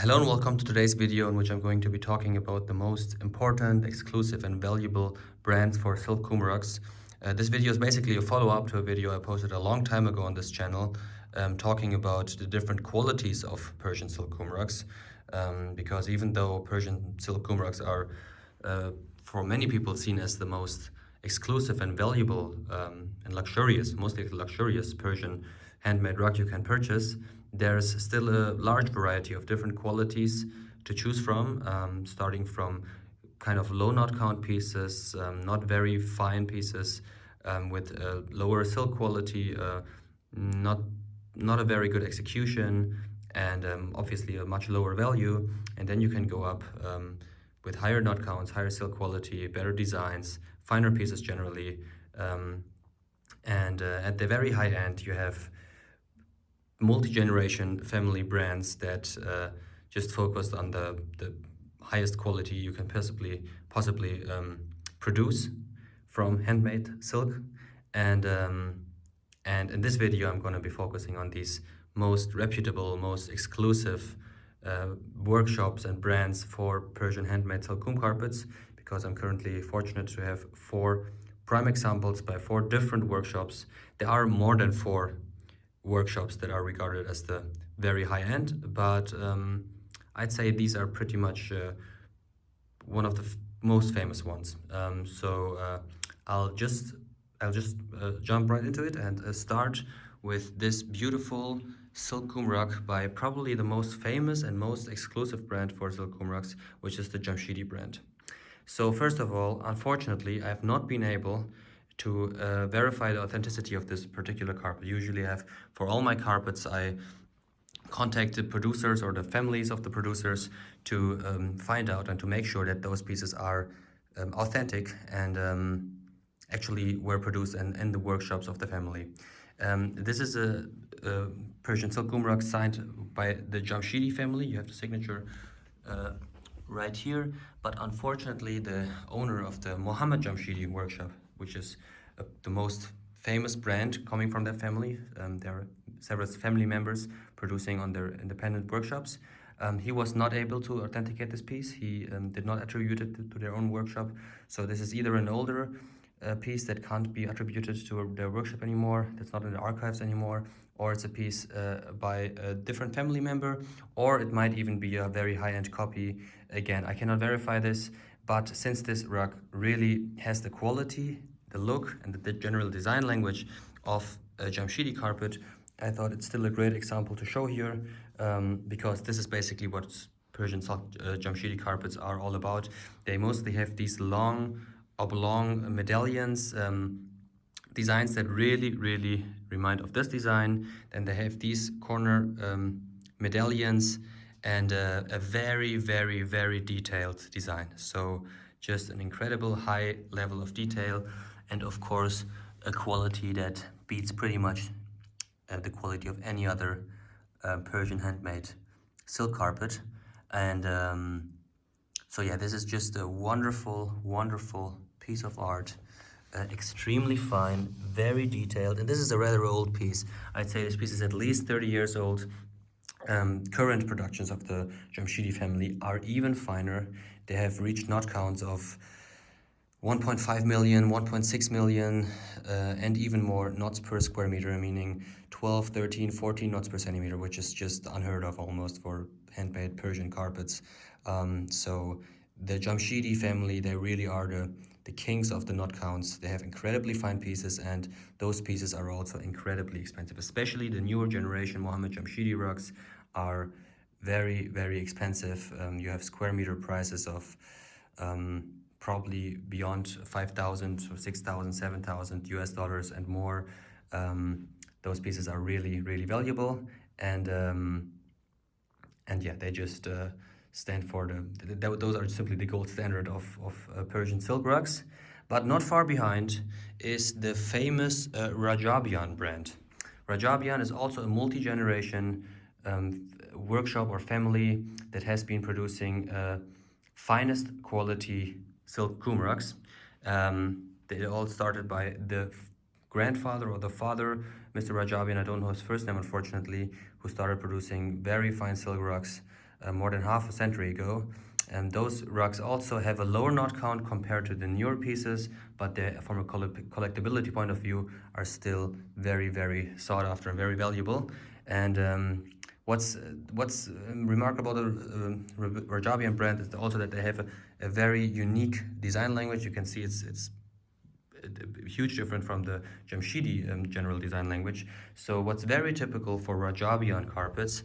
Hello and welcome to today's video in which I'm going to be talking about the most important, exclusive and valuable brands for silk rugs. This video is basically a follow-up to a video I posted a long time ago on this channel talking about the different qualities of Persian silk rugs. Because even though Persian silk rugs are for many people seen as the most exclusive and valuable and luxurious, mostly luxurious Persian handmade rug you can purchase, there's still a large variety of different qualities to choose from, starting from kind of low knot count pieces, not very fine pieces with lower silk quality, not a very good execution, and obviously a much lower value. And then you can go up with higher knot counts, higher silk quality, better designs, finer pieces generally. And at the very high end, you have multi-generation family brands that just focused on the highest quality you can possibly produce from handmade silk. And in this video, I'm going to be focusing on these most reputable, most exclusive workshops and brands for Persian handmade silk carpets, because I'm currently fortunate to have 4 prime examples by 4 different workshops. There are more than 4 workshops that are regarded as the very high end, but I'd say these are pretty much one of the most famous ones. I'll just jump right into it and start with this beautiful silk rug by probably the most famous and most exclusive brand for silk rugs, which is the Jamshidi brand. So first of all, unfortunately, I have not been able to verify the authenticity of this particular carpet. Usually for all my carpets, I contact the producers or the families of the producers to find out and to make sure that those pieces are authentic and actually were produced in the workshops of the family. This is a Persian silk rug signed by the Jamshidi family. You have the signature right here, but unfortunately the owner of the Mohammad Jamshidi workshop, which is the most famous brand coming from that family. There are several family members producing on their independent workshops. He was not able to authenticate this piece. He did not attribute it to their own workshop. So this is either an older piece that can't be attributed to their workshop anymore, that's not in the archives anymore, or it's a piece by a different family member, or it might even be a very high-end copy. Again, I cannot verify this, but since this rug really has the quality, the look, and the general design language of a Jamshidi carpet, I thought it's still a great example to show here, because this is basically what Persian Jamshidi carpets are all about. They mostly have these long, oblong medallions, designs that really remind of this design. Then they have these corner medallions and a very detailed design. So just an incredible high level of detail, and of course a quality that beats pretty much the quality of any other Persian handmade silk carpet. And so yeah, this is just a wonderful piece of art, extremely fine, very detailed, and this is a rather old piece. I'd say this piece is at least 30 years old. Current productions of the Jamshidi family are even finer. They have reached knot counts of 1.5 million, 1.6 million, and even more knots per square meter, meaning 12, 13, 14 knots per centimeter, which is just unheard of almost for handmade Persian carpets. So the Jamshidi family, they really are the kings of the knot counts. They have incredibly fine pieces, and those pieces are also incredibly expensive. Especially the newer generation Mohammad Jamshidi rugs are very expensive. You have square meter prices of probably beyond 5,000 or 6,000, 7,000 US dollars and more. Those pieces are really valuable, and yeah, they just stand for those are simply the gold standard of Persian silk rugs. But not far behind is the famous Rajabian brand. Rajabian is also a multi-generation workshop or family that has been producing finest quality silk rugs. They all started by the grandfather or the father, Mr. Rajabian, I don't know his first name unfortunately, who started producing very fine silk rugs more than half a century ago. And those rugs also have a lower knot count compared to the newer pieces, but they, from a collectability point of view, are still very, very sought after and very valuable. And what's remarkable about the Rajabian brand is also that they have a very unique design language. You can see it's a huge difference from the Jamshidi general design language. So what's very typical for Rajabian carpets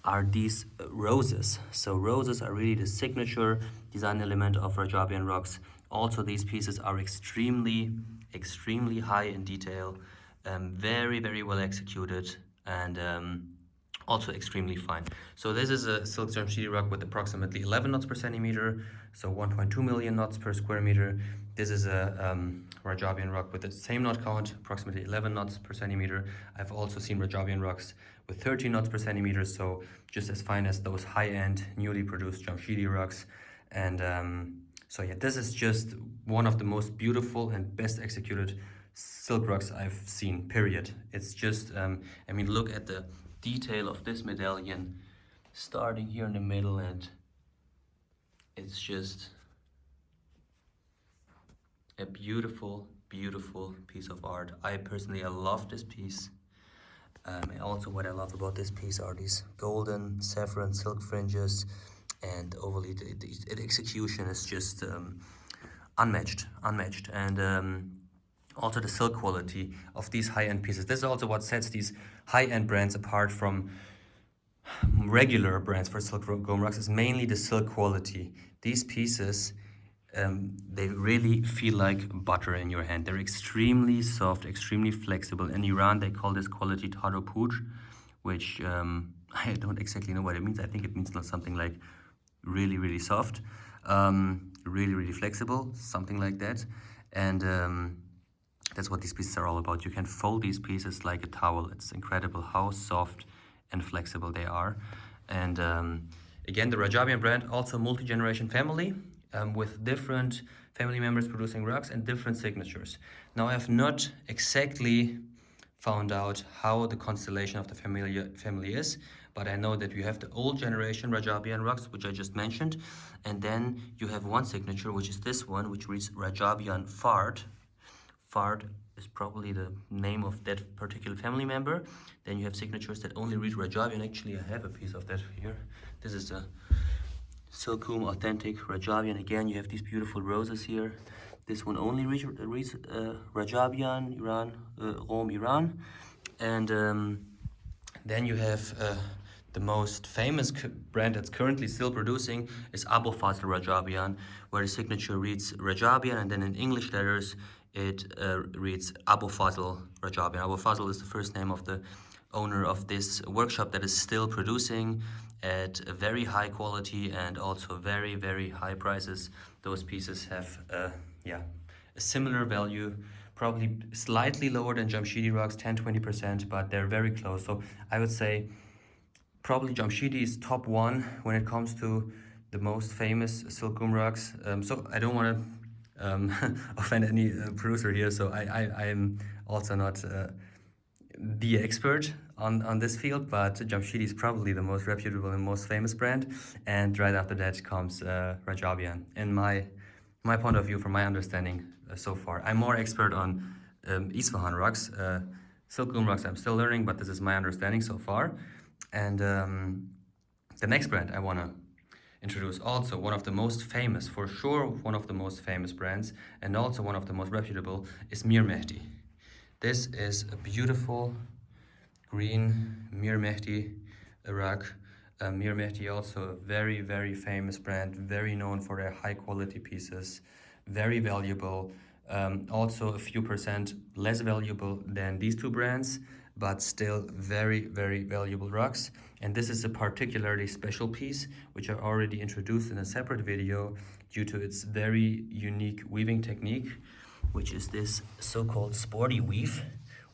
are these roses. So roses are really the signature design element of Rajabian rugs. Also, these pieces are extremely high in detail, very, very well executed, and also extremely fine. So this is a silk Jamshidi rug with approximately 11 knots per centimeter, so 1.2 million knots per square meter. This is a Rajabian rug with the same knot count, approximately 11 knots per centimeter. I've also seen Rajabian rugs with 13 knots per centimeter, so just as fine as those high-end, newly produced Jamshidi rugs. And so yeah, this is just one of the most beautiful and best executed silk rugs I've seen, period. It's just, I mean, look at the detail of this medallion, starting here in the middle, and it's just a beautiful, beautiful piece of art. I personally, I love this piece. And also what I love about this piece are these golden saffron silk fringes, and overly the execution is just unmatched. And also the silk quality of these high-end pieces. This is also what sets these high-end brands apart from regular brands for silk gome rugs, is mainly the silk quality. These pieces, they really feel like butter in your hand. They're extremely soft, extremely flexible. In Iran, they call this quality taropur, which I don't exactly know what it means. I think it means something like really, really soft, really, really flexible, something like that. And that's what these pieces are all about. You can fold these pieces like a towel. It's incredible how soft and flexible they are. And again, the Rajabian brand, also multi-generation family, with different family members producing rugs and different signatures. Now, I have not exactly found out how the constellation of the family is, but I know that you have the old generation Rajabian rugs, which I just mentioned, and then you have one signature, which is this one, which reads Rajabian Fard. Fard is probably the name of that particular family member. Then you have signatures that only read Rajabian. Actually, I have a piece of that here. This is a Silkoom authentic Rajabian. Again, you have these beautiful roses here. This one only reads Rajabian, Iran, Rome, Iran. And then you have the most famous brand that's currently still producing is Abu Fazl Rajabian, where the signature reads Rajabian, and then in English letters it reads Abu Fazl Rajabian. Abu Fazl is the first name of the owner of this workshop that is still producing at a very high quality and also very, very high prices. Those pieces have a similar value, probably slightly lower than Jamshidi rugs, 10-20%, but they're very close. So I would say probably Jamshidi is top one when it comes to the most famous silkoom rugs. So I don't want to offend any producer here, so I'm also not the expert on this field, but Jamshidi is probably the most reputable and most famous brand, and right after that comes Rajabian. In my point of view, from my understanding so far, I'm more expert on Isfahan rugs, silkoom rugs. I'm still learning, but this is my understanding so far. And the next brand I want to introduce, also one of the most famous, for sure, one of the most famous brands, and also one of the most reputable, is Mir Mehdi. This is a beautiful green Mir Mehdi rug. Mir Mehdi, also a very, very famous brand, very known for their high quality pieces, very valuable, also a few percent less valuable than these two brands, but still very, very valuable rugs. And this is a particularly special piece, which I already introduced in a separate video due to its very unique weaving technique, which is this so-called sporty weave,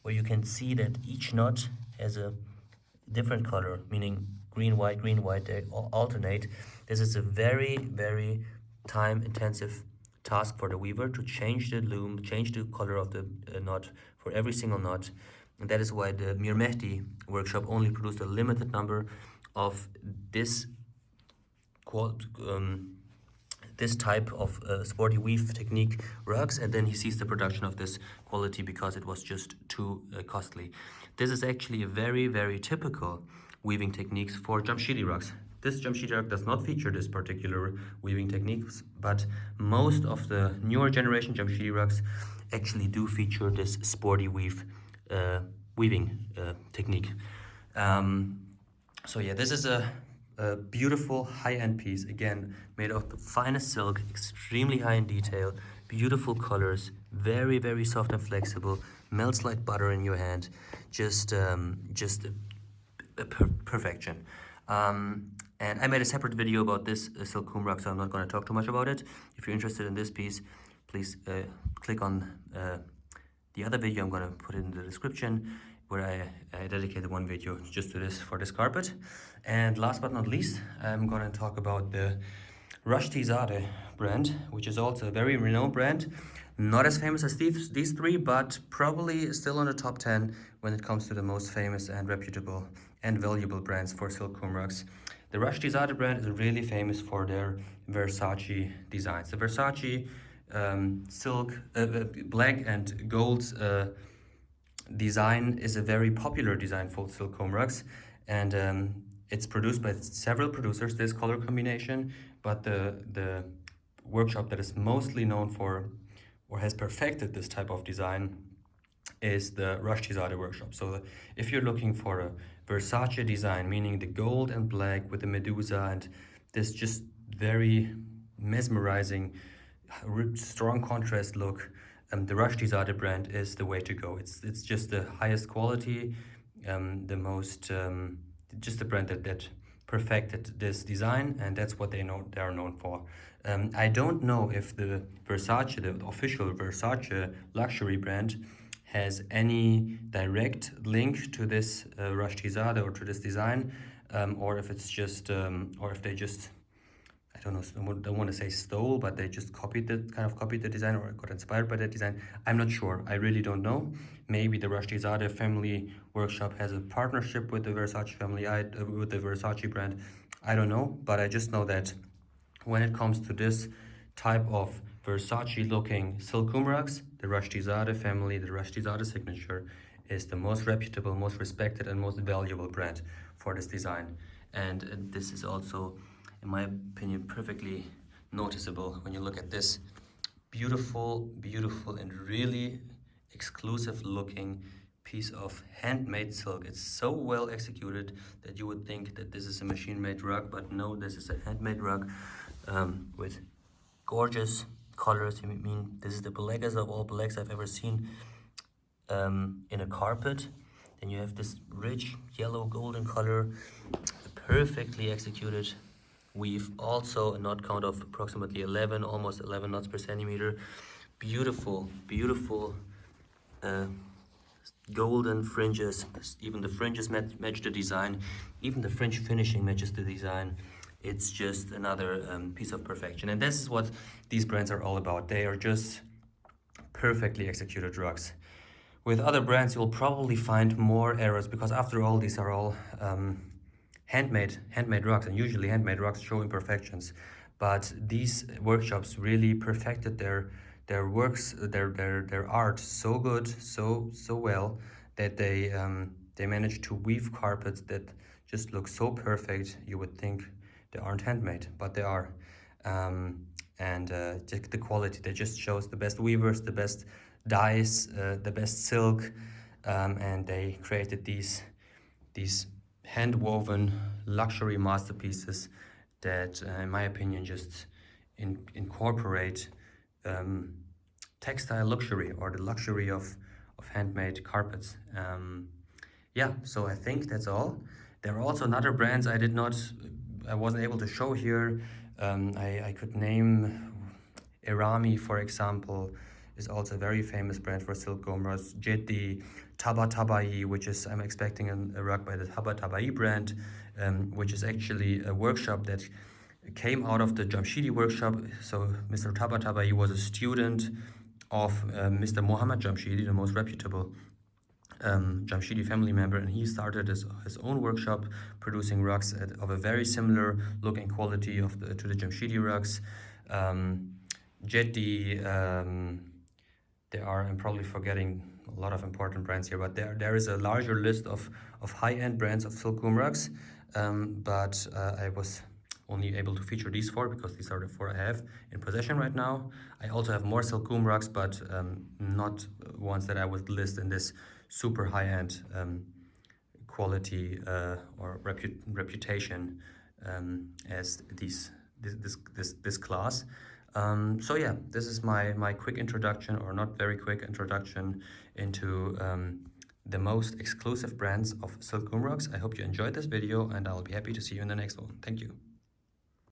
where you can see that each knot has a different color, meaning green, white, they alternate. This is a very, very time-intensive task for the weaver to change the loom, change the color of the knot for every single knot. And that is why the Mir Mehdi workshop only produced a limited number of this this type of sporty weave technique rugs, and then he sees the production of this quality because it was just too costly. This is actually a very, very typical weaving techniques for Jamshidi rugs. This Jamshidi rug does not feature this particular weaving techniques, but most of the newer generation Jamshidi rugs actually do feature this sporty weaving technique. So yeah, this is a beautiful high-end piece, again made of the finest silk, extremely high in detail, beautiful colors, very, very soft and flexible, melts like butter in your hand, just perfection. And I made a separate video about this silk rug, so I'm not going to talk too much about it. If you're interested in this piece, please click on the other video. I'm going to put it in the description, where I dedicated one video just to this, for this carpet. And last but not least, I'm going to talk about the Rashtizadeh brand, which is also a very renowned brand. Not as famous as these three, but probably still on the top 10 when it comes to the most famous and reputable and valuable brands for silk rugs. The Rashtizadeh brand is really famous for their Versace designs. The Versace silk, black and gold design is a very popular design for silk rugs, and it's produced by several producers, this color combination, but the workshop that is mostly known for, or has perfected this type of design, is the Rashtizadeh workshop. So if you're looking for a Versace design, meaning the gold and black with the Medusa and this just very mesmerizing, strong contrast look, the Rashtizadeh brand is the way to go. It's just the highest quality, the most, just the brand that perfected this design, and that's what they are known for. I don't know if the Versace, the official Versace luxury brand, has any direct link to this Rashtizadeh or to this design, or if it's just, or if they just, I don't know, don't want to say stole, but they just copied the design, or got inspired by that design. I'm not sure. I really don't know. Maybe the Rashtizadeh family workshop has a partnership with the Versace family, with the Versace brand. I don't know, but I just know that when it comes to this type of Versace-looking silk rugs, the Rashtizadeh family, the Rashtizadeh signature, is the most reputable, most respected, and most valuable brand for this design. And this is also, in my opinion, perfectly noticeable when you look at this beautiful, beautiful, and really exclusive looking piece of handmade silk. It's so well executed that you would think that this is a machine-made rug, but no, this is a handmade rug with gorgeous colors. I mean, this is the blackest of all blacks I've ever seen in a carpet. Then you have this rich yellow golden color, perfectly executed weave, also a knot count of approximately 11, almost 11 knots per centimeter. Beautiful, beautiful golden fringes. Even the fringes match the design. Even the fringe finishing matches the design. It's just another piece of perfection. And this is what these brands are all about. They are just perfectly executed rugs. With other brands, you'll probably find more errors, because after all, these are all handmade rugs, and usually handmade rugs show imperfections. But these workshops really perfected their works, their art so good, so well, that they managed to weave carpets that just look so perfect. You would think they aren't handmade, but they are. The quality, that just shows the best weavers, the best dyes, the best silk, and they created these hand-woven luxury masterpieces that, in my opinion, just incorporate textile luxury, or the luxury of handmade carpets. Yeah, so I think that's all. There are also other brands I wasn't able to show here. I could name Erami, for example, is also a very famous brand for silk rugs. Jeddi, Tabatabai, which is, I'm expecting a rug by the Tabatabai brand, which is actually a workshop that came out of the Jamshidi workshop. So Mr. Tabatabai was a student of Mr. Mohammad Jamshidi, the most reputable Jamshidi family member, and he started his own workshop producing rugs of a very similar look and quality to the Jamshidi rugs. Jeddi, I'm probably forgetting a lot of important brands here, but there is a larger list of high-end brands of silkwool rugs, but I was only able to feature these four because these are the four I have in possession right now. I also have more silkwool rugs, but not ones that I would list in this super high-end quality or reputation as this class. So yeah, this is my quick introduction, or not very quick introduction, into the most exclusive brands of silkwool rugs. I hope you enjoyed this video, and I'll be happy to see you in the next one. Thank you.